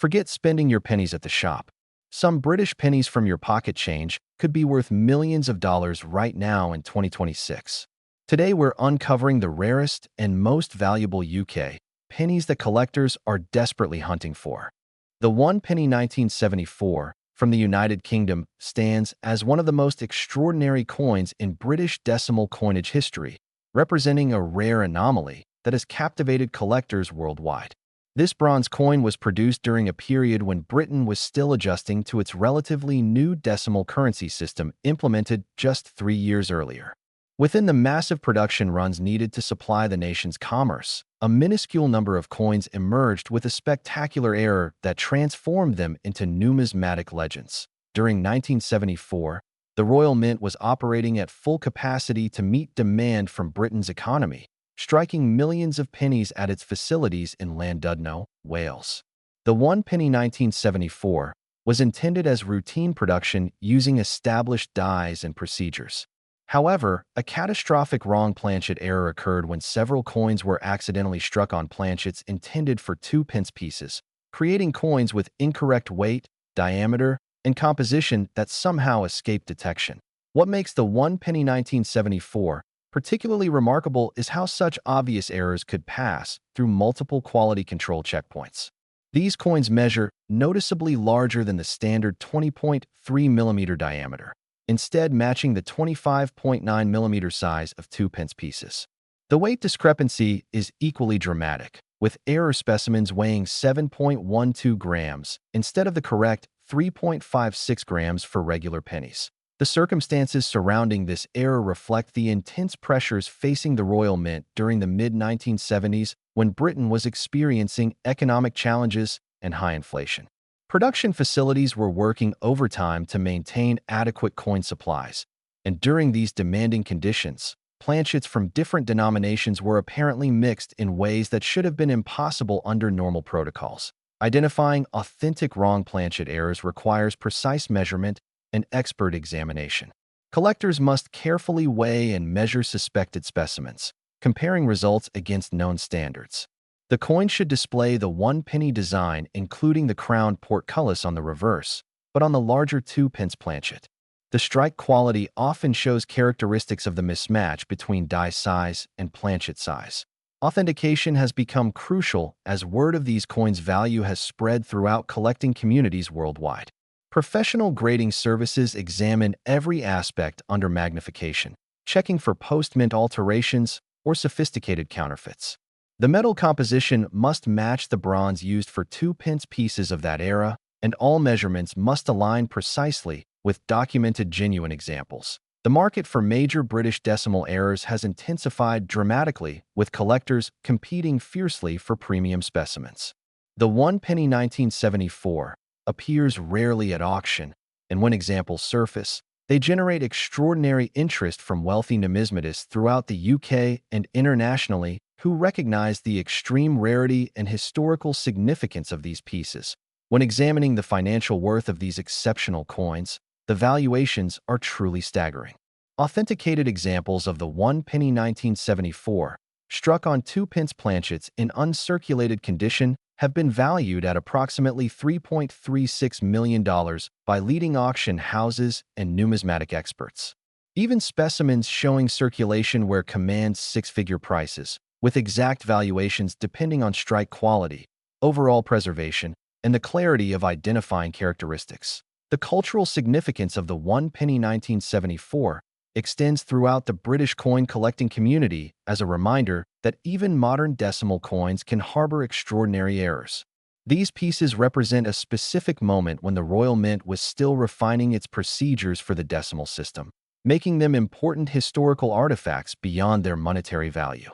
Forget spending your pennies at the shop. Some British pennies from your pocket change could be worth millions of dollars right now in 2026. Today, we're uncovering the rarest and most valuable UK pennies that collectors are desperately hunting for. The one penny 1974 from the United Kingdom stands as one of the most extraordinary coins in British decimal coinage history, representing a rare anomaly that has captivated collectors worldwide. This bronze coin was produced during a period when Britain was still adjusting to its relatively new decimal currency system implemented just 3 years earlier. Within the massive production runs needed to supply the nation's commerce, a minuscule number of coins emerged with a spectacular error that transformed them into numismatic legends. During 1974, the Royal Mint was operating at full capacity to meet demand from Britain's economy, striking millions of pennies at its facilities in Llandudno, Wales. The one penny 1974 was intended as routine production using established dies and procedures. However, a catastrophic wrong planchet error occurred when several coins were accidentally struck on planchets intended for 2-pence pieces, creating coins with incorrect weight, diameter, and composition that somehow escaped detection. What makes the one penny 1974 particularly remarkable is how such obvious errors could pass through multiple quality control checkpoints. These coins measure noticeably larger than the standard 20.3 mm diameter, instead matching the 25.9 mm size of 2-pence pieces. The weight discrepancy is equally dramatic, with error specimens weighing 7.12 grams instead of the correct 3.56 grams for regular pennies. The circumstances surrounding this error reflect the intense pressures facing the Royal Mint during the mid-1970s when Britain was experiencing economic challenges and high inflation. Production facilities were working overtime to maintain adequate coin supplies, and during these demanding conditions, planchets from different denominations were apparently mixed in ways that should have been impossible under normal protocols. Identifying authentic wrong planchet errors requires precise measurement and expert examination. Collectors must carefully weigh and measure suspected specimens, comparing results against known standards. The coin should display the one-penny design, including the crowned portcullis on the reverse, but on the larger 2-pence planchet. The strike quality often shows characteristics of the mismatch between die size and planchet size. Authentication has become crucial as word of these coins' value has spread throughout collecting communities worldwide. Professional grading services examine every aspect under magnification, checking for post-mint alterations or sophisticated counterfeits. The metal composition must match the bronze used for 2-pence pieces of that era, and all measurements must align precisely with documented genuine examples. The market for major British decimal errors has intensified dramatically, with collectors competing fiercely for premium specimens. The one penny 1974 appears rarely at auction, and when examples surface, they generate extraordinary interest from wealthy numismatists throughout the UK and internationally who recognize the extreme rarity and historical significance of these pieces. When examining the financial worth of these exceptional coins, the valuations are truly staggering. Authenticated examples of the one penny 1974, struck on 2-pence planchets in uncirculated condition, have been valued at approximately $3.36 million by leading auction houses and numismatic experts. Even specimens showing circulation where command 6-figure prices, with exact valuations depending on strike quality, overall preservation, and the clarity of identifying characteristics. The cultural significance of the one penny 1974 extends throughout the British coin collecting community as a reminder that even modern decimal coins can harbor extraordinary errors. These pieces represent a specific moment when the Royal Mint was still refining its procedures for the decimal system, making them important historical artifacts beyond their monetary value.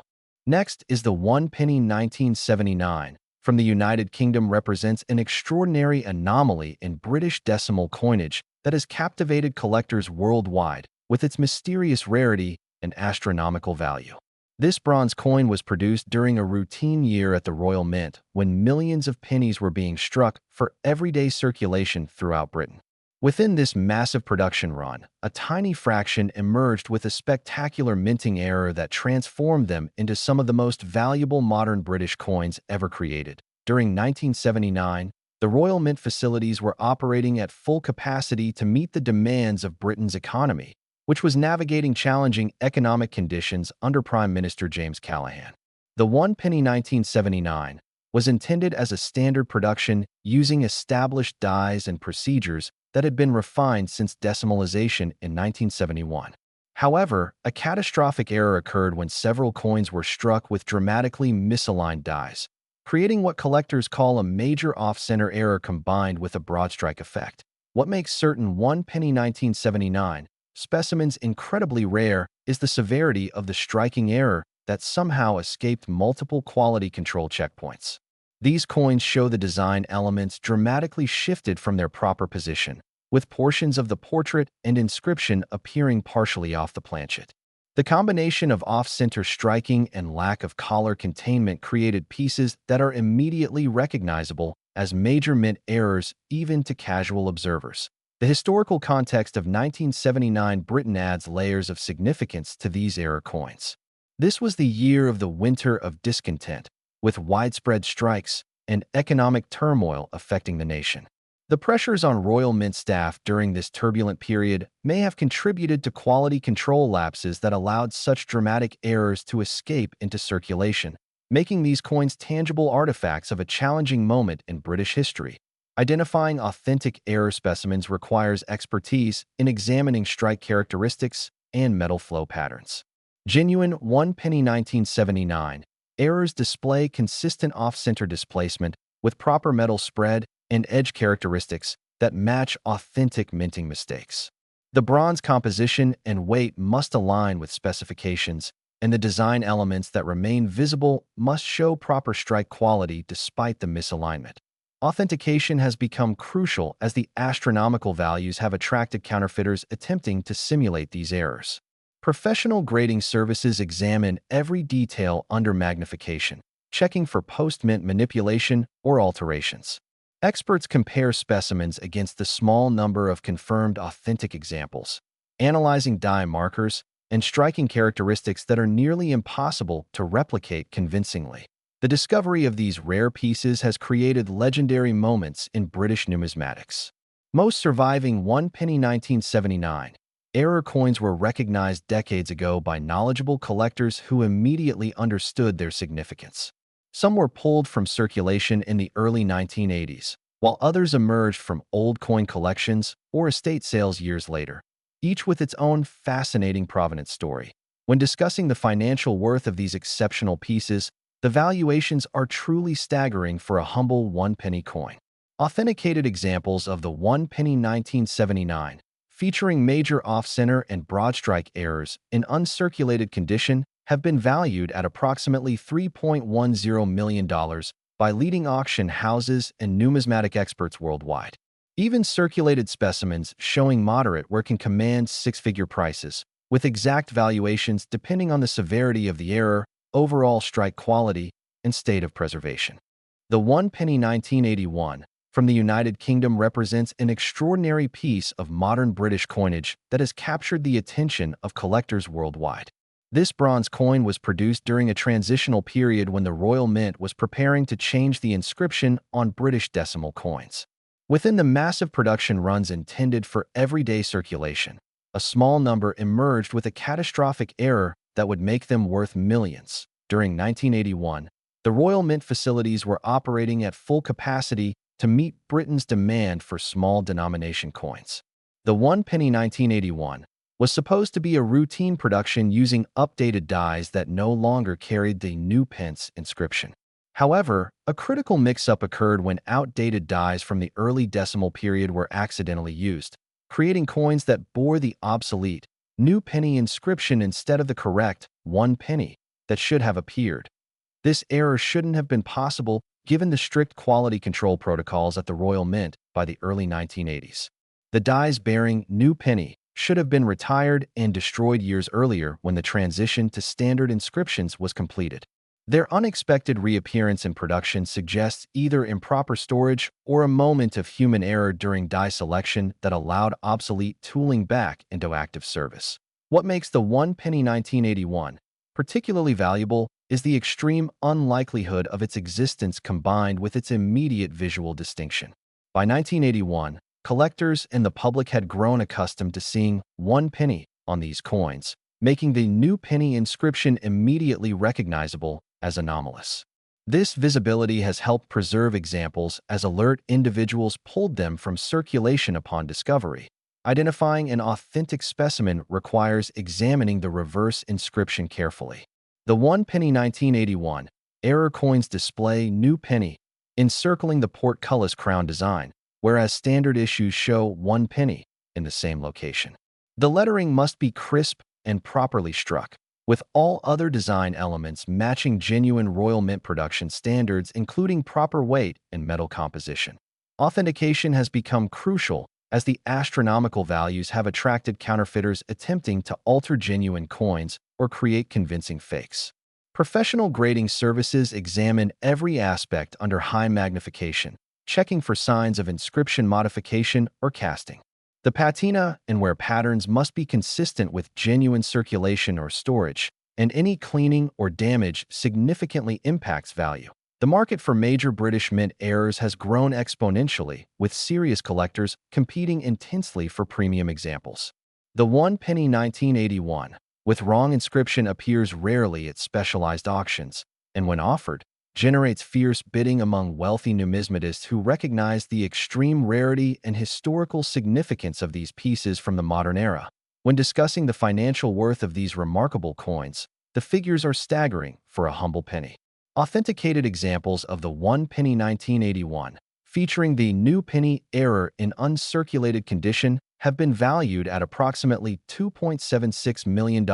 Next is the one penny 1979 from the United Kingdom represents an extraordinary anomaly in British decimal coinage that has captivated collectors worldwide with its mysterious rarity and astronomical value. This bronze coin was produced during a routine year at the Royal Mint when millions of pennies were being struck for everyday circulation throughout Britain. Within this massive production run, a tiny fraction emerged with a spectacular minting error that transformed them into some of the most valuable modern British coins ever created. During 1979, The Royal Mint facilities were operating at full capacity to meet the demands of Britain's economy, which was navigating challenging economic conditions under Prime Minister James Callaghan. The one penny 1979 was intended as a standard production using established dies and procedures that had been refined since decimalization in 1971. However, a catastrophic error occurred when several coins were struck with dramatically misaligned dies, creating what collectors call a major off-center error combined with a broad strike effect. What makes certain one penny 1979 specimens incredibly rare is the severity of the striking error that somehow escaped multiple quality control checkpoints. These coins show the design elements dramatically shifted from their proper position, with portions of the portrait and inscription appearing partially off the planchet. The combination of off-center striking and lack of collar containment created pieces that are immediately recognizable as major mint errors even to casual observers. The historical context of 1979 Britain adds layers of significance to these error coins. This was the year of the winter of discontent, with widespread strikes and economic turmoil affecting the nation. The pressures on Royal Mint staff during this turbulent period may have contributed to quality control lapses that allowed such dramatic errors to escape into circulation, making these coins tangible artifacts of a challenging moment in British history. Identifying authentic error specimens requires expertise in examining strike characteristics and metal flow patterns. Genuine one penny 1979 errors display consistent off-center displacement with proper metal spread and edge characteristics that match authentic minting mistakes. The bronze composition and weight must align with specifications, and the design elements that remain visible must show proper strike quality despite the misalignment. Authentication has become crucial as the astronomical values have attracted counterfeiters attempting to simulate these errors. Professional grading services examine every detail under magnification, checking for post-mint manipulation or alterations. Experts compare specimens against the small number of confirmed authentic examples, analyzing die markers and striking characteristics that are nearly impossible to replicate convincingly. The discovery of these rare pieces has created legendary moments in British numismatics. Most surviving one penny 1979 error coins were recognized decades ago by knowledgeable collectors who immediately understood their significance. Some were pulled from circulation in the early 1980s, while others emerged from old coin collections or estate sales years later, each with its own fascinating provenance story. When discussing the financial worth of these exceptional pieces, the valuations are truly staggering for a humble one-penny coin. Authenticated examples of the one penny 1979, featuring major off-center and broad strike errors in uncirculated condition, have been valued at approximately $3.10 million by leading auction houses and numismatic experts worldwide. Even circulated specimens showing moderate wear can command six-figure prices, with exact valuations depending on the severity of the error, overall strike quality, and state of preservation. The one penny 1981 from the United Kingdom represents an extraordinary piece of modern British coinage that has captured the attention of collectors worldwide. This bronze coin was produced during a transitional period when the Royal Mint was preparing to change the inscription on British decimal coins. Within the massive production runs intended for everyday circulation, a small number emerged with a catastrophic error that would make them worth millions. During 1981, the Royal Mint facilities were operating at full capacity to meet Britain's demand for small denomination coins. The one penny 1981 was supposed to be a routine production using updated dies that no longer carried the new pence inscription. However, a critical mix-up occurred when outdated dies from the early decimal period were accidentally used, creating coins that bore the obsolete new penny inscription instead of the correct one penny that should have appeared. This error shouldn't have been possible given the strict quality control protocols at the Royal Mint by the early 1980s. The dies bearing new penny should have been retired and destroyed years earlier when the transition to standard inscriptions was completed. Their unexpected reappearance in production suggests either improper storage or a moment of human error during die selection that allowed obsolete tooling back into active service. What makes the one penny 1981 particularly valuable is the extreme unlikelihood of its existence combined with its immediate visual distinction. By 1981, collectors and the public had grown accustomed to seeing one penny on these coins, making the new penny inscription immediately recognizable as anomalous. This visibility has helped preserve examples as alert individuals pulled them from circulation upon discovery. Identifying an authentic specimen requires examining the reverse inscription carefully. The 1 penny 1981 error coins display new penny encircling the portcullis crown design, whereas standard issues show 1 penny in the same location. The lettering must be crisp and properly struck, with all other design elements matching genuine Royal Mint production standards, including proper weight and metal composition. Authentication has become crucial as the astronomical values have attracted counterfeiters attempting to alter genuine coins or create convincing fakes. Professional grading services examine every aspect under high magnification, checking for signs of inscription modification or casting. The patina and wear patterns must be consistent with genuine circulation or storage, and any cleaning or damage significantly impacts value. The market for major British Mint errors has grown exponentially, with serious collectors competing intensely for premium examples. The 1 penny 1981 with wrong inscription appears rarely at specialized auctions, and when offered, generates fierce bidding among wealthy numismatists who recognize the extreme rarity and historical significance of these pieces from the modern era. When discussing the financial worth of these remarkable coins, the figures are staggering for a humble penny. Authenticated examples of the 1 penny 1981, featuring the new penny error in uncirculated condition, have been valued at approximately $2.76 million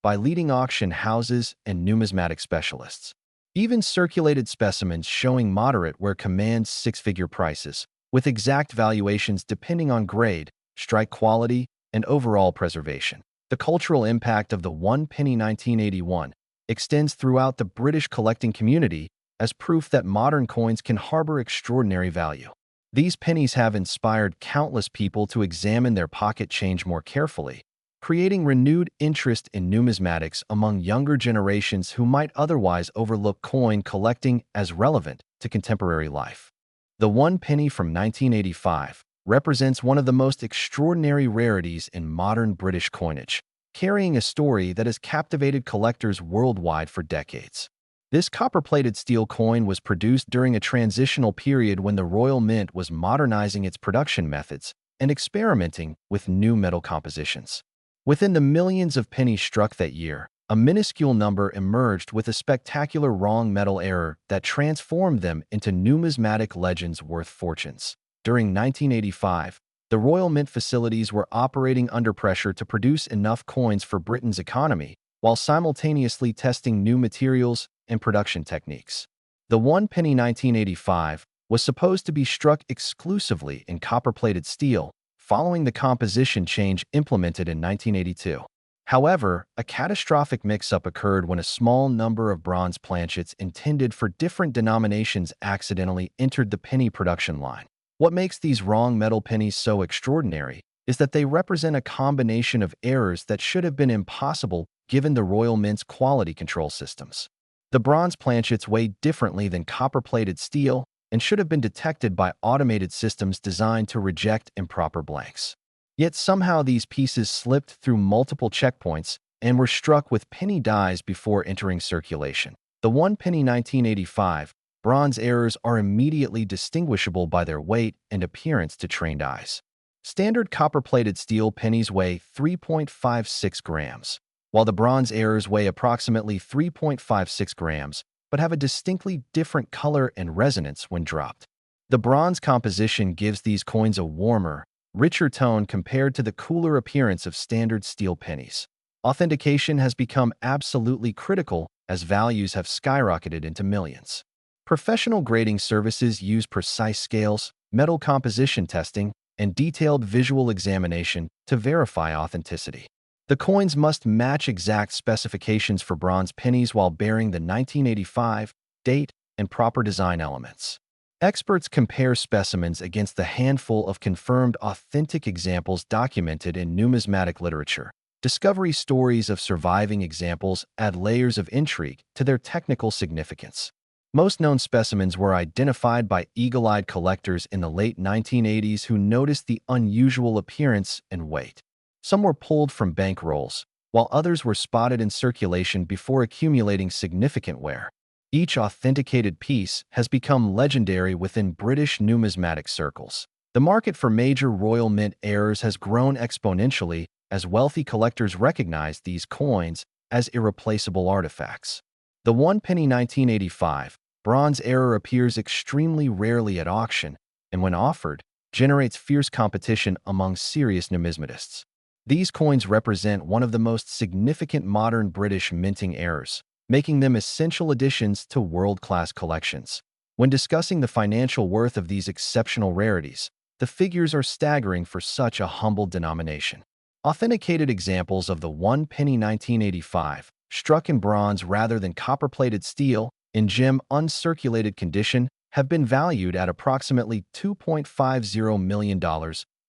by leading auction houses and numismatic specialists. Even circulated specimens showing moderate wear command six-figure prices, with exact valuations depending on grade, strike quality, and overall preservation. The cultural impact of the 1 penny 1981 extends throughout the British collecting community as proof that modern coins can harbor extraordinary value. These pennies have inspired countless people to examine their pocket change more carefully, creating renewed interest in numismatics among younger generations who might otherwise overlook coin collecting as relevant to contemporary life. The 1 penny from 1985 represents one of the most extraordinary rarities in modern British coinage, carrying a story that has captivated collectors worldwide for decades. This copper-plated steel coin was produced during a transitional period when the Royal Mint was modernizing its production methods and experimenting with new metal compositions. Within the millions of pennies struck that year, a minuscule number emerged with a spectacular wrong metal error that transformed them into numismatic legends worth fortunes. During 1985, the Royal Mint facilities were operating under pressure to produce enough coins for Britain's economy, while simultaneously testing new materials and production techniques. The 1 penny 1985 was supposed to be struck exclusively in copper-plated steel, following the composition change implemented in 1982. However, a catastrophic mix-up occurred when a small number of bronze planchets intended for different denominations accidentally entered the penny production line. What makes these wrong metal pennies so extraordinary is that they represent a combination of errors that should have been impossible given the Royal Mint's quality control systems. The bronze planchets weigh differently than copper-plated steel and should have been detected by automated systems designed to reject improper blanks. Yet somehow these pieces slipped through multiple checkpoints and were struck with penny dies before entering circulation. The 1 penny 1985 bronze errors are immediately distinguishable by their weight and appearance to trained eyes. Standard copper-plated steel pennies weigh 3.56 grams, while the bronze errors weigh approximately 3.56 grams, but have a distinctly different color and resonance when dropped. The bronze composition gives these coins a warmer, richer tone compared to the cooler appearance of standard steel pennies. Authentication has become absolutely critical as values have skyrocketed into millions. Professional grading services use precise scales, metal composition testing, and detailed visual examination to verify authenticity. The coins must match exact specifications for bronze pennies while bearing the 1985 date and proper design elements. Experts compare specimens against the handful of confirmed authentic examples documented in numismatic literature, Discovery stories of surviving examples add layers of intrigue to their technical significance. Most known specimens were identified by eagle-eyed collectors in the late 1980s who noticed the unusual appearance and weight. Some were pulled from bank rolls, while others were spotted in circulation before accumulating significant wear. Each authenticated piece has become legendary within British numismatic circles. The market for major Royal Mint errors has grown exponentially as wealthy collectors recognize these coins as irreplaceable artifacts. The 1 penny 1985 bronze error appears extremely rarely at auction and, when offered, generates fierce competition among serious numismatists. These coins represent one of the most significant modern British minting errors, making them essential additions to world-class collections. When discussing the financial worth of these exceptional rarities, the figures are staggering for such a humble denomination. Authenticated examples of the 1 penny 1985, struck in bronze rather than copper-plated steel, in gem uncirculated condition, have been valued at approximately $2.50 million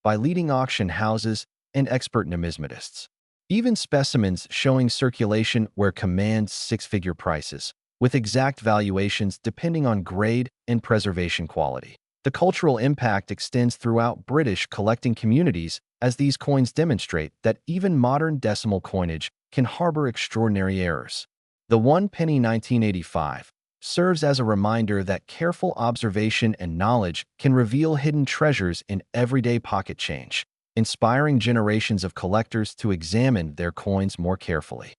by leading auction houses and expert numismatists. Even specimens showing circulation where command six-figure prices, with exact valuations depending on grade and preservation quality. The cultural impact extends throughout British collecting communities as these coins demonstrate that even modern decimal coinage can harbor extraordinary errors. The 1 penny 1985 serves as a reminder that careful observation and knowledge can reveal hidden treasures in everyday pocket change, inspiring generations of collectors to examine their coins more carefully.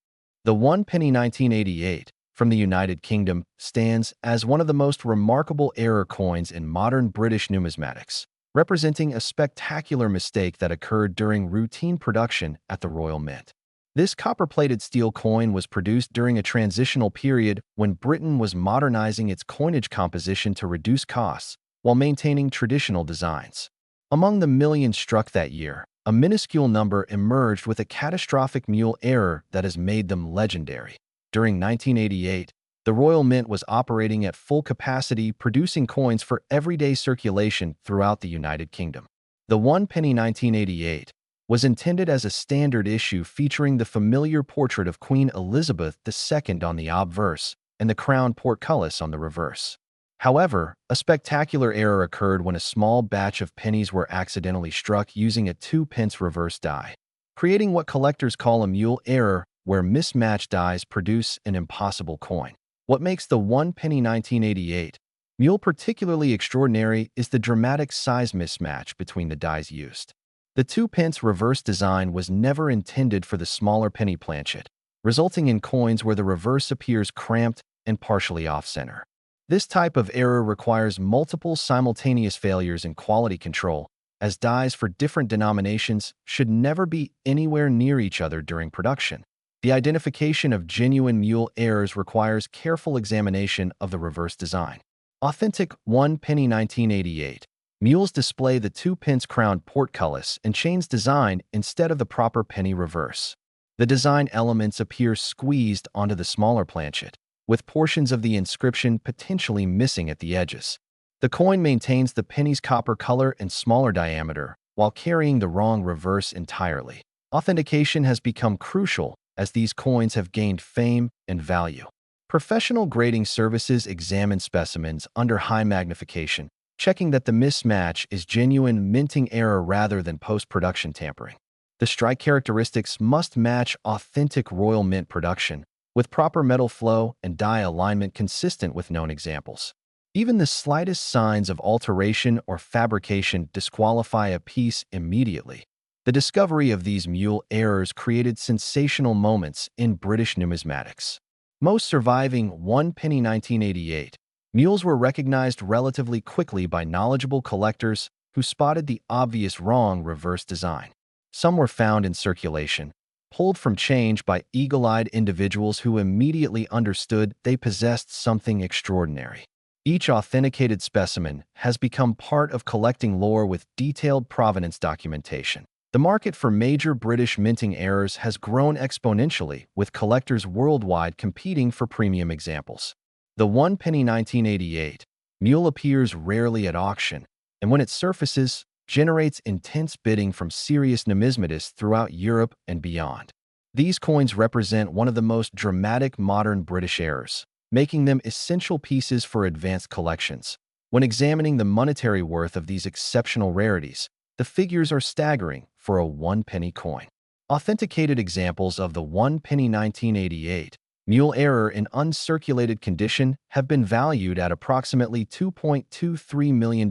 The 1 penny 1988 from the United Kingdom stands as one of the most remarkable error coins in modern British numismatics, representing a spectacular mistake that occurred during routine production at the Royal Mint. This copper-plated steel coin was produced during a transitional period when Britain was modernizing its coinage composition to reduce costs while maintaining traditional designs. Among the millions struck that year, a minuscule number emerged with a catastrophic mule error that has made them legendary. During 1988, the Royal Mint was operating at full capacity, producing coins for everyday circulation throughout the United Kingdom. The 1 penny 1988 was intended as a standard issue featuring the familiar portrait of Queen Elizabeth II on the obverse and the crown portcullis on the reverse. However, a spectacular error occurred when a small batch of pennies were accidentally struck using a 2-pence reverse die, creating what collectors call a mule error, where mismatched dies produce an impossible coin. What makes the 1 penny 1988 mule particularly extraordinary is the dramatic size mismatch between the dies used. The 2-pence reverse design was never intended for the smaller penny planchet, resulting in coins where the reverse appears cramped and partially off-center. This type of error requires multiple simultaneous failures in quality control, as dies for different denominations should never be anywhere near each other during production. The identification of genuine mule errors requires careful examination of the reverse design. Authentic 1 penny 1988 mules display the 2-pence crowned portcullis and chains design instead of the proper penny reverse. The design elements appear squeezed onto the smaller planchet, with portions of the inscription potentially missing at the edges. The coin maintains the penny's copper color and smaller diameter, while carrying the wrong reverse entirely. Authentication has become crucial as these coins have gained fame and value. Professional grading services examine specimens under high magnification, checking that the mismatch is genuine minting error rather than post-production tampering. The strike characteristics must match authentic Royal Mint production, with proper metal flow and die alignment consistent with known examples. Even the slightest signs of alteration or fabrication disqualify a piece immediately. The discovery of these mule errors created sensational moments in British numismatics. Most surviving 1 penny 1988 mules were recognized relatively quickly by knowledgeable collectors who spotted the obvious wrong reverse design. Some were found in circulation, pulled from change by eagle-eyed individuals who immediately understood they possessed something extraordinary. Each authenticated specimen has become part of collecting lore with detailed provenance documentation. The market for major British minting errors has grown exponentially, with collectors worldwide competing for premium examples. The 1 penny 1988 mule appears rarely at auction, and when it surfaces, generates intense bidding from serious numismatists throughout Europe and beyond. These coins represent one of the most dramatic modern British eras, making them essential pieces for advanced collections. When examining the monetary worth of these exceptional rarities, the figures are staggering for a one-penny coin. Authenticated examples of the one-penny 1988 mule error in uncirculated condition have been valued at approximately $2.23 million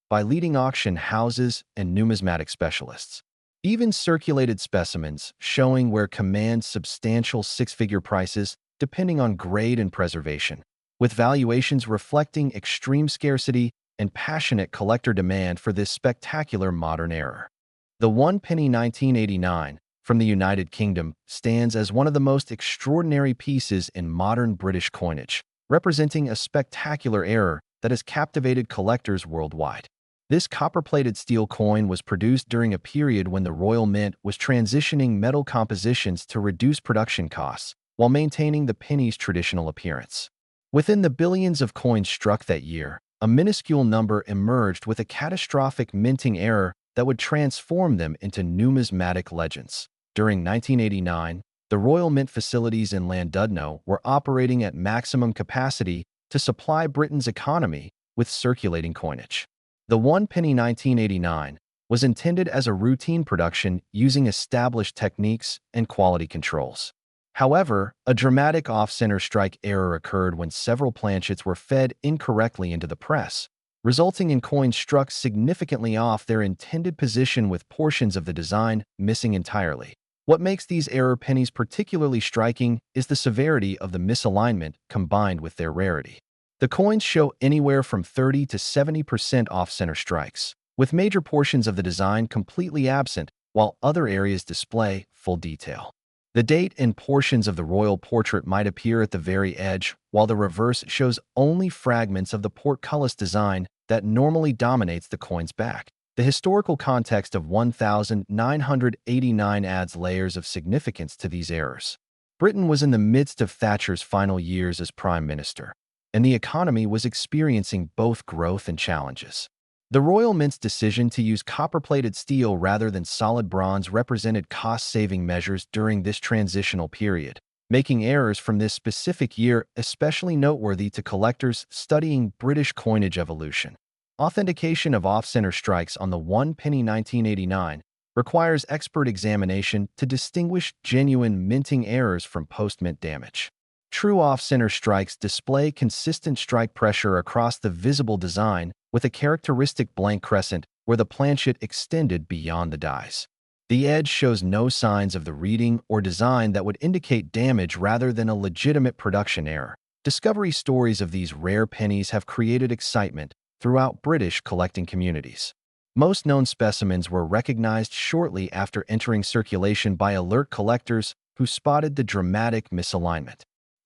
by leading auction houses and numismatic specialists. Even circulated specimens, showing where command substantial six-figure prices depending on grade and preservation, with valuations reflecting extreme scarcity and passionate collector demand for this spectacular modern error. The one-penny 1989 from the United Kingdom stands as one of the most extraordinary pieces in modern British coinage, representing a spectacular error that has captivated collectors worldwide. This copper-plated steel coin was produced during a period when the Royal Mint was transitioning metal compositions to reduce production costs while maintaining the penny's traditional appearance. Within the billions of coins struck that year, a minuscule number emerged with a catastrophic minting error that would transform them into numismatic legends. During 1989, the Royal Mint facilities in Llandudno were operating at maximum capacity to supply Britain's economy with circulating coinage. The one-penny 1989 was intended as a routine production using established techniques and quality controls. However, a dramatic off-center strike error occurred when several planchets were fed incorrectly into the press, resulting in coins struck significantly off their intended position with portions of the design missing entirely. What makes these error pennies particularly striking is the severity of the misalignment combined with their rarity. The coins show anywhere from 30 to 70% off-center strikes, with major portions of the design completely absent while other areas display full detail. The date and portions of the royal portrait might appear at the very edge, while the reverse shows only fragments of the portcullis design that normally dominates the coin's back. The historical context of 1989 adds layers of significance to these errors. Britain was in the midst of Thatcher's final years as Prime Minister, and the economy was experiencing both growth and challenges. The Royal Mint's decision to use copper-plated steel rather than solid bronze represented cost-saving measures during this transitional period, making errors from this specific year especially noteworthy to collectors studying British coinage evolution. Authentication of off-center strikes on the one-penny 1989 requires expert examination to distinguish genuine minting errors from post-mint damage. True off-center strikes display consistent strike pressure across the visible design with a characteristic blank crescent where the planchet extended beyond the dies. The edge shows no signs of the reading or design that would indicate damage rather than a legitimate production error. Discovery stories of these rare pennies have created excitement throughout British collecting communities. Most known specimens were recognized shortly after entering circulation by alert collectors who spotted the dramatic misalignment.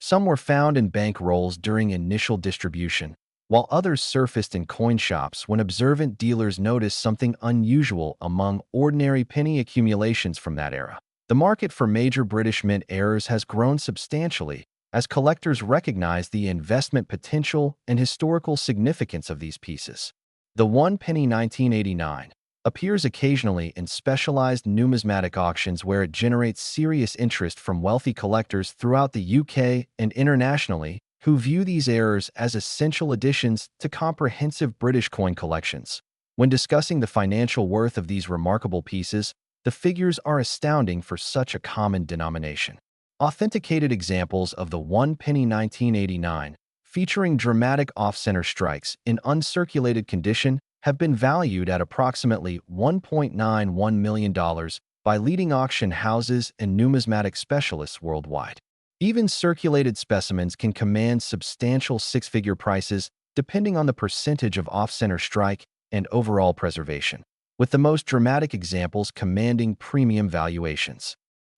Some were found in bank rolls during initial distribution, while others surfaced in coin shops when observant dealers noticed something unusual among ordinary penny accumulations from that era. The market for major British mint errors has grown substantially as collectors recognize the investment potential and historical significance of these pieces. The one-penny 1989 appears occasionally in specialized numismatic auctions where it generates serious interest from wealthy collectors throughout the UK and internationally who view these errors as essential additions to comprehensive British coin collections. When discussing the financial worth of these remarkable pieces, the figures are astounding for such a common denomination. Authenticated examples of the one-penny 1989, featuring dramatic off-center strikes in uncirculated condition, have been valued at approximately $1.91 million by leading auction houses and numismatic specialists worldwide. Even circulated specimens can command substantial six-figure prices depending on the percentage of off-center strike and overall preservation, with the most dramatic examples commanding premium valuations.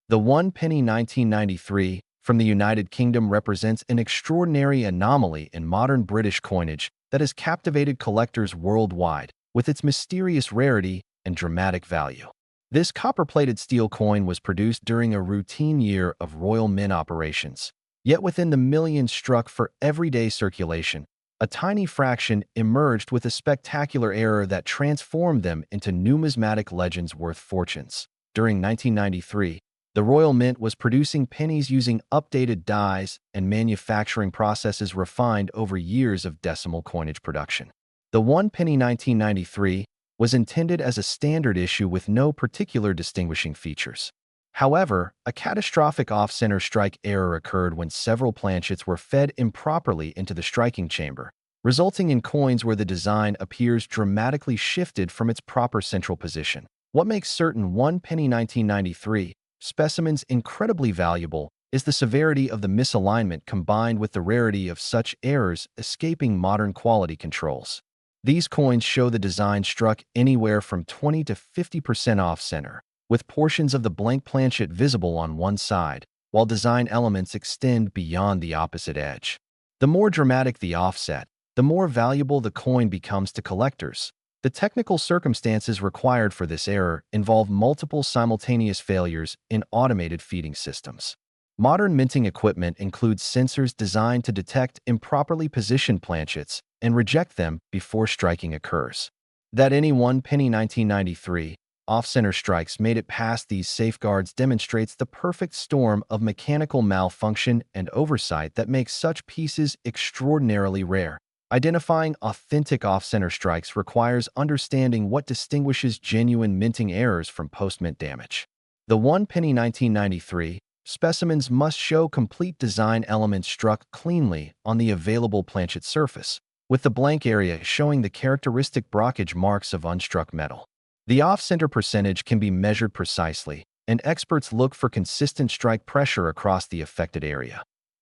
The one-penny 1993 from the United Kingdom represents an extraordinary anomaly in modern British coinage that has captivated collectors worldwide with its mysterious rarity and dramatic value. This copper-plated steel coin was produced during a routine year of Royal Mint operations, yet within the millions struck for everyday circulation, a tiny fraction emerged with a spectacular error that transformed them into numismatic legends worth fortunes. During 1993, The Royal Mint was producing pennies using updated dies and manufacturing processes refined over years of decimal coinage production. The 1 penny 1993 was intended as a standard issue with no particular distinguishing features. However, a catastrophic off-center strike error occurred when several planchets were fed improperly into the striking chamber, resulting in coins where the design appears dramatically shifted from its proper central position. What makes certain 1 penny 1993 specimens incredibly valuable is the severity of the misalignment combined with the rarity of such errors escaping modern quality controls. These coins show the design struck anywhere from 20 to 50% off-center, with portions of the blank planchet visible on one side, while design elements extend beyond the opposite edge. The more dramatic the offset, the more valuable the coin becomes to collectors. The technical circumstances required for this error involve multiple simultaneous failures in automated feeding systems. Modern minting equipment includes sensors designed to detect improperly positioned planchets and reject them before striking occurs. That any 1 penny 1993 off-center strikes made it past these safeguards demonstrates the perfect storm of mechanical malfunction and oversight that makes such pieces extraordinarily rare. Identifying authentic off-center strikes requires understanding what distinguishes genuine minting errors from post-mint damage. The 1 penny 1993 specimens must show complete design elements struck cleanly on the available planchet surface, with the blank area showing the characteristic brockage marks of unstruck metal. The off-center percentage can be measured precisely, and experts look for consistent strike pressure across the affected area.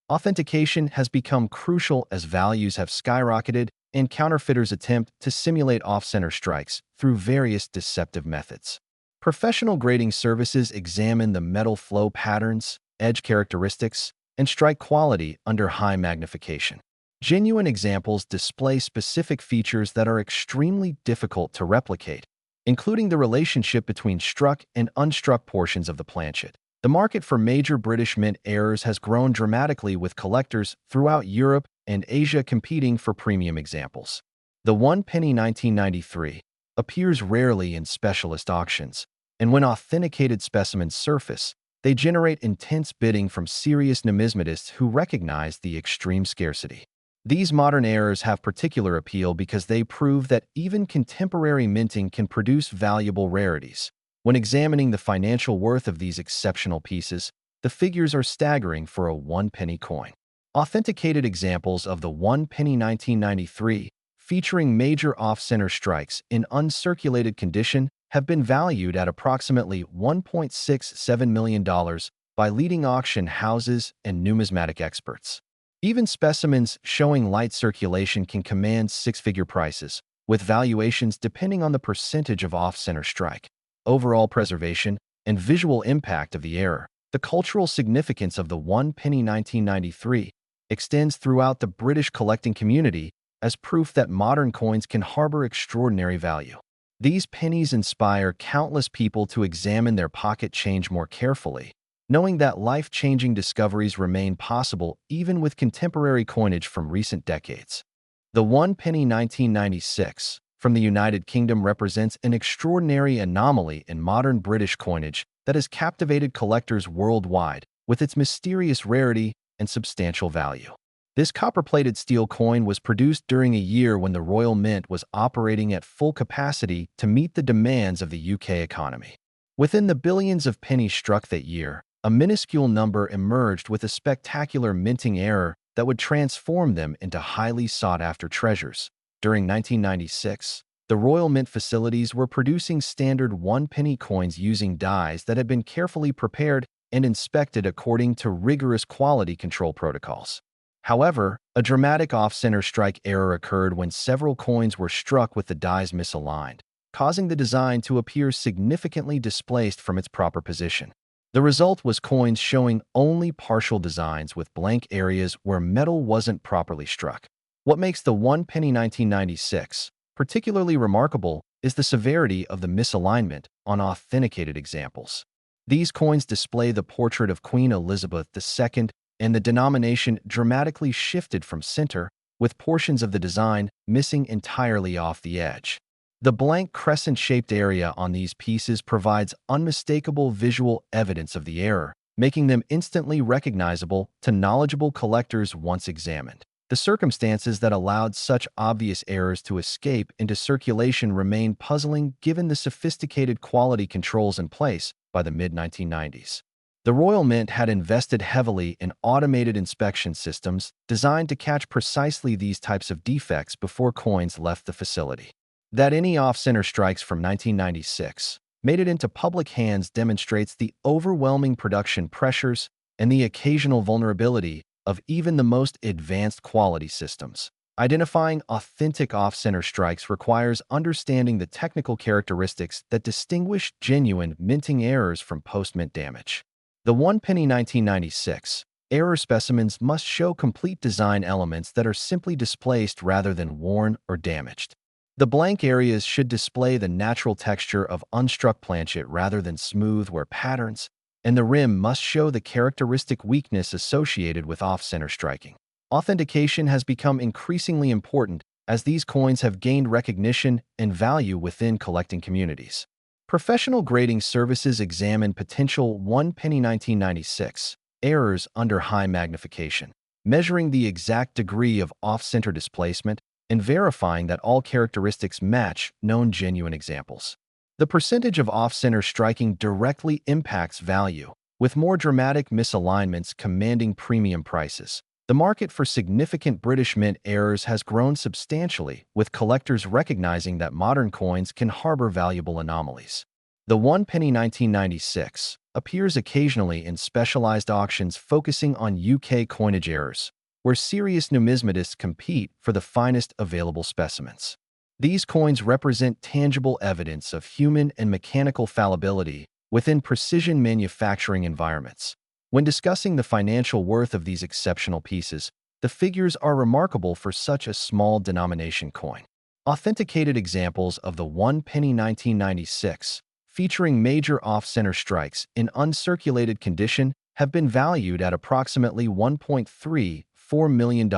Authentication has become crucial as values have skyrocketed and counterfeiters attempt to simulate off-center strikes through various deceptive methods. Professional grading services examine the metal flow patterns, edge characteristics, and strike quality under high magnification. Genuine examples display specific features that are extremely difficult to replicate, including the relationship between struck and unstruck portions of the planchet. The market for major British mint errors has grown dramatically, with collectors throughout Europe and Asia competing for premium examples. The 1 penny 1993 appears rarely in specialist auctions, and when authenticated specimens surface, they generate intense bidding from serious numismatists who recognize the extreme scarcity. These modern errors have particular appeal because they prove that even contemporary minting can produce valuable rarities. When examining the financial worth of these exceptional pieces, the figures are staggering for a 1 penny coin. Authenticated examples of the 1 penny 1993, featuring major off-center strikes in uncirculated condition, have been valued at approximately $1.67 million by leading auction houses and numismatic experts. Even specimens showing light circulation can command six-figure prices, with valuations depending on the percentage of off-center strike. Overall preservation and visual impact of the error. The cultural significance of the 1 penny 1993 extends throughout the British collecting community as proof that modern coins can harbor extraordinary value. These pennies inspire countless people to examine their pocket change more carefully, knowing that life-changing discoveries remain possible even with contemporary coinage from recent decades. The 1 penny 1996 from the United Kingdom represents an extraordinary anomaly in modern British coinage that has captivated collectors worldwide with its mysterious rarity and substantial value. This copper-plated steel coin was produced during a year when the Royal Mint was operating at full capacity to meet the demands of the UK economy. Within the billions of pennies struck that year, a minuscule number emerged with a spectacular minting error that would transform them into highly sought-after treasures. During 1996, the Royal Mint facilities were producing standard 1 penny coins using dies that had been carefully prepared and inspected according to rigorous quality control protocols. However, a dramatic off-center strike error occurred when several coins were struck with the dies misaligned, causing the design to appear significantly displaced from its proper position. The result was coins showing only partial designs with blank areas where metal wasn't properly struck. What makes the 1 penny 1996 particularly remarkable is the severity of the misalignment on authenticated examples. These coins display the portrait of Queen Elizabeth II, and the denomination dramatically shifted from center, with portions of the design missing entirely off the edge. The blank crescent-shaped area on these pieces provides unmistakable visual evidence of the error, making them instantly recognizable to knowledgeable collectors once examined. The circumstances that allowed such obvious errors to escape into circulation remain puzzling given the sophisticated quality controls in place by the mid-1990s. The Royal Mint had invested heavily in automated inspection systems designed to catch precisely these types of defects before coins left the facility. That any off-center strikes from 1996 made it into public hands demonstrates the overwhelming production pressures and the occasional vulnerability of even the most advanced quality systems. Identifying authentic off-center strikes requires understanding the technical characteristics that distinguish genuine minting errors from post-mint damage. The 1 penny 1996 error specimens must show complete design elements that are simply displaced rather than worn or damaged. The blank areas should display the natural texture of unstruck planchet rather than smooth wear patterns, and the rim must show the characteristic weakness associated with off-center striking. Authentication has become increasingly important as these coins have gained recognition and value within collecting communities. Professional grading services examine potential 1 penny 1996 errors under high magnification, measuring the exact degree of off-center displacement and verifying that all characteristics match known genuine examples. The percentage of off-center striking directly impacts value, with more dramatic misalignments commanding premium prices. The market for significant British Mint errors has grown substantially, with collectors recognizing that modern coins can harbor valuable anomalies. The 1 penny 1996 appears occasionally in specialized auctions focusing on UK coinage errors, where serious numismatists compete for the finest available specimens. These coins represent tangible evidence of human and mechanical fallibility within precision manufacturing environments. When discussing the financial worth of these exceptional pieces, the figures are remarkable for such a small denomination coin. Authenticated examples of the 1 penny 1996, featuring major off-center strikes in uncirculated condition, have been valued at approximately $1.34 million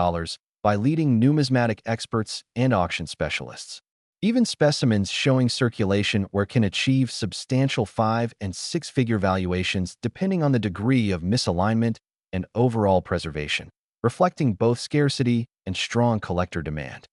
by leading numismatic experts and auction specialists. Even specimens showing circulation can achieve substantial 5- and 6-figure valuations depending on the degree of misalignment and overall preservation, reflecting both scarcity and strong collector demand.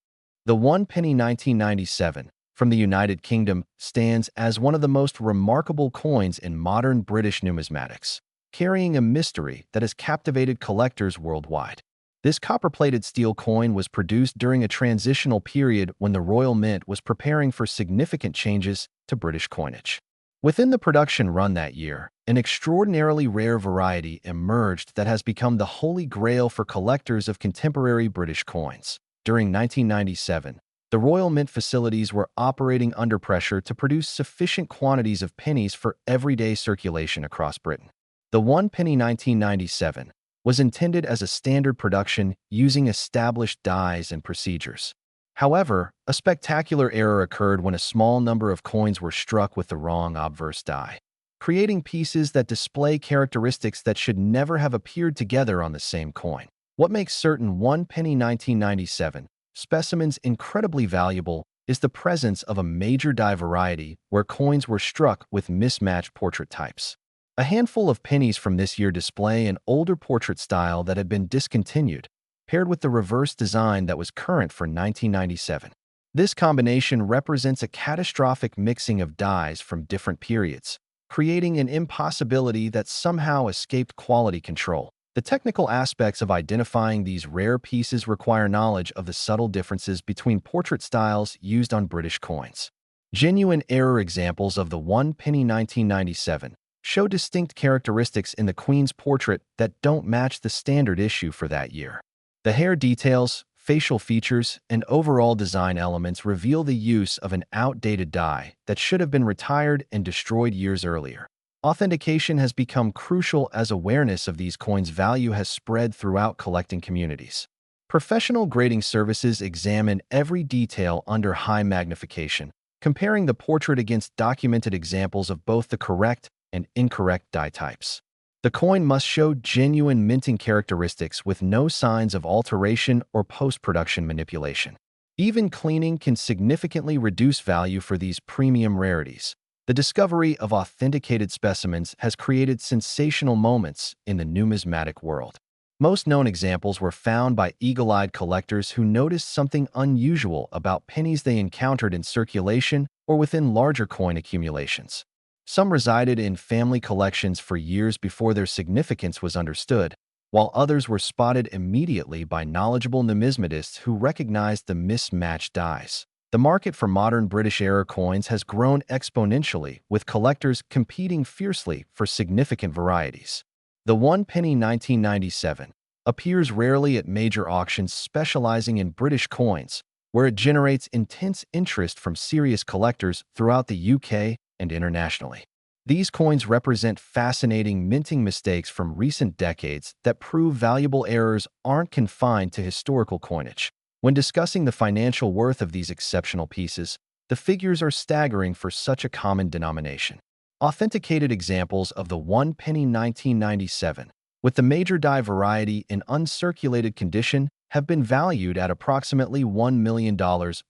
The 1 penny 1997 from the United Kingdom stands as one of the most remarkable coins in modern British numismatics, carrying a mystery that has captivated collectors worldwide. This copper-plated steel coin was produced during a transitional period when the Royal Mint was preparing for significant changes to British coinage. Within the production run that year, an extraordinarily rare variety emerged that has become the holy grail for collectors of contemporary British coins. During 1997, the Royal Mint facilities were operating under pressure to produce sufficient quantities of pennies for everyday circulation across Britain. The 1 penny 1997 was intended as a standard production using established dies and procedures. However, a spectacular error occurred when a small number of coins were struck with the wrong obverse die, creating pieces that display characteristics that should never have appeared together on the same coin. What makes certain 1 penny 1997 specimens incredibly valuable is the presence of a major die variety where coins were struck with mismatched portrait types. A handful of pennies from this year display an older portrait style that had been discontinued, paired with the reverse design that was current for 1997. This combination represents a catastrophic mixing of dies from different periods, creating an impossibility that somehow escaped quality control. The technical aspects of identifying these rare pieces require knowledge of the subtle differences between portrait styles used on British coins. Genuine error examples of the 1 penny 1997 show distinct characteristics in the Queen's portrait that don't match the standard issue for that year. The hair details, facial features, and overall design elements reveal the use of an outdated die that should have been retired and destroyed years earlier. Authentication has become crucial as awareness of these coins' value has spread throughout collecting communities. Professional grading services examine every detail under high magnification, comparing the portrait against documented examples of both the correct and incorrect die types. The coin must show genuine minting characteristics with no signs of alteration or post-production manipulation. Even cleaning can significantly reduce value for these premium rarities. The discovery of authenticated specimens has created sensational moments in the numismatic world. Most known examples were found by eagle-eyed collectors who noticed something unusual about pennies they encountered in circulation or within larger coin accumulations. Some resided in family collections for years before their significance was understood, while others were spotted immediately by knowledgeable numismatists who recognized the mismatched dies. The market for modern British-era coins has grown exponentially, with collectors competing fiercely for significant varieties. The one penny 1997 appears rarely at major auctions specializing in British coins, where it generates intense interest from serious collectors throughout the UK and internationally. These coins represent fascinating minting mistakes from recent decades that prove valuable errors aren't confined to historical coinage. When discussing the financial worth of these exceptional pieces, the figures are staggering for such a common denomination. Authenticated examples of the one penny 1997, with the major die variety in uncirculated condition, have been valued at approximately $1 million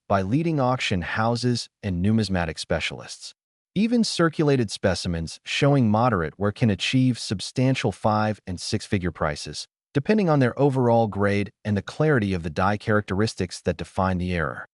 by leading auction houses and numismatic specialists. Even circulated specimens showing moderate wear can achieve substantial 5- and 6-figure prices, depending on their overall grade and the clarity of the die characteristics that define the error.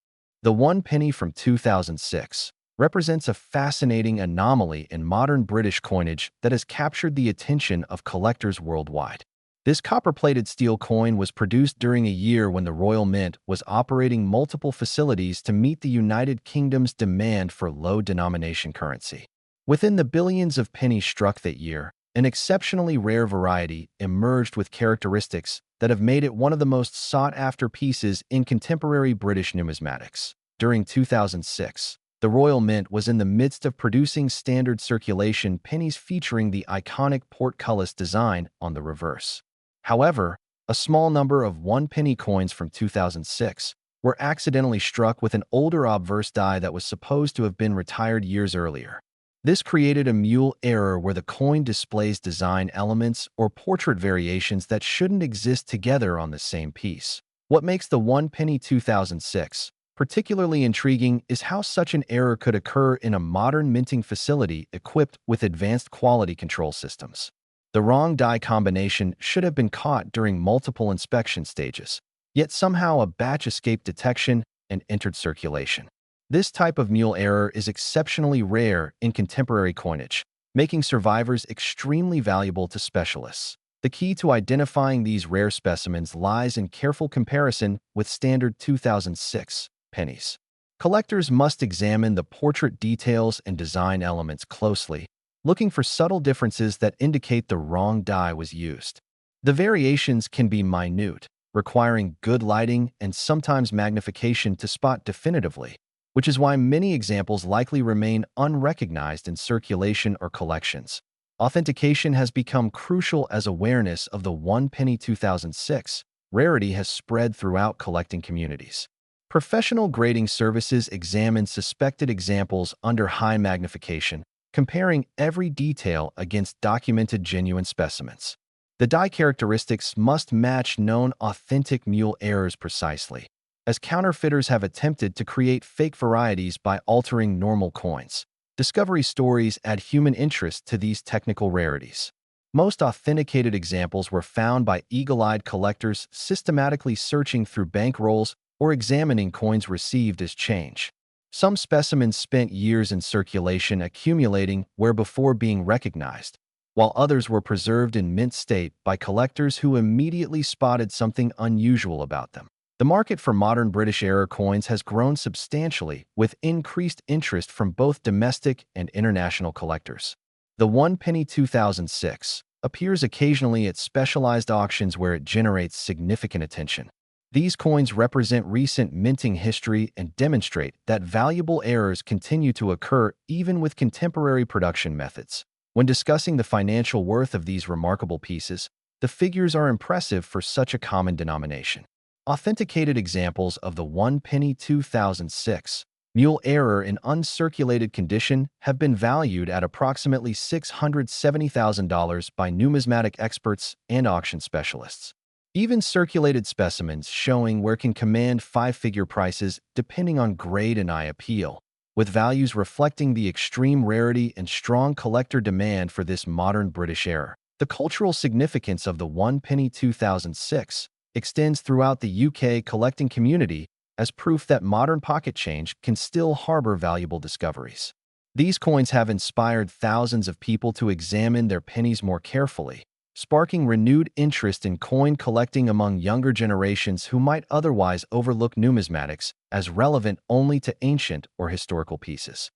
The one penny from 2006 represents a fascinating anomaly in modern British coinage that has captured the attention of collectors worldwide. This copper-plated steel coin was produced during a year when the Royal Mint was operating multiple facilities to meet the United Kingdom's demand for low-denomination currency. Within the billions of pennies struck that year, an exceptionally rare variety emerged with characteristics that have made it one of the most sought-after pieces in contemporary British numismatics. During 2006, the Royal Mint was in the midst of producing standard circulation pennies featuring the iconic portcullis design on the reverse. However, a small number of one-penny coins from 2006 were accidentally struck with an older obverse die that was supposed to have been retired years earlier. This created a mule error where the coin displays design elements or portrait variations that shouldn't exist together on the same piece. What makes the one penny 2006 particularly intriguing is how such an error could occur in a modern minting facility equipped with advanced quality control systems. The wrong die combination should have been caught during multiple inspection stages, yet somehow a batch escaped detection and entered circulation. This type of mule error is exceptionally rare in contemporary coinage, making survivors extremely valuable to specialists. The key to identifying these rare specimens lies in careful comparison with standard 2006 pennies. Collectors must examine the portrait details and design elements closely, looking for subtle differences that indicate the wrong die was used. The variations can be minute, requiring good lighting and sometimes magnification to spot definitively, which is why many examples likely remain unrecognized in circulation or collections. Authentication has become crucial as awareness of the one penny 2006 rarity has spread throughout collecting communities. Professional grading services examine suspected examples under high magnification, comparing every detail against documented genuine specimens. The die characteristics must match known authentic mule errors precisely, as counterfeiters have attempted to create fake varieties by altering normal coins. Discovery stories add human interest to these technical rarities. Most authenticated examples were found by eagle-eyed collectors systematically searching through bankrolls or examining coins received as change. Some specimens spent years in circulation accumulating where before being recognized, while others were preserved in mint state by collectors who immediately spotted something unusual about them. The market for modern British-era coins has grown substantially, with increased interest from both domestic and international collectors. The one penny 2006 appears occasionally at specialized auctions where it generates significant attention. These coins represent recent minting history and demonstrate that valuable errors continue to occur even with contemporary production methods. When discussing the financial worth of these remarkable pieces, the figures are impressive for such a common denomination. Authenticated examples of the one penny 2006 mule error in uncirculated condition have been valued at approximately $670,000 by numismatic experts and auction specialists. Even circulated specimens showing where can command five-figure prices depending on grade and eye appeal, with values reflecting the extreme rarity and strong collector demand for this modern British era. The cultural significance of the one penny 2006 extends throughout the UK collecting community as proof that modern pocket change can still harbor valuable discoveries. These coins have inspired thousands of people to examine their pennies more carefully, sparking renewed interest in coin collecting among younger generations who might otherwise overlook numismatics as relevant only to ancient or historical pieces.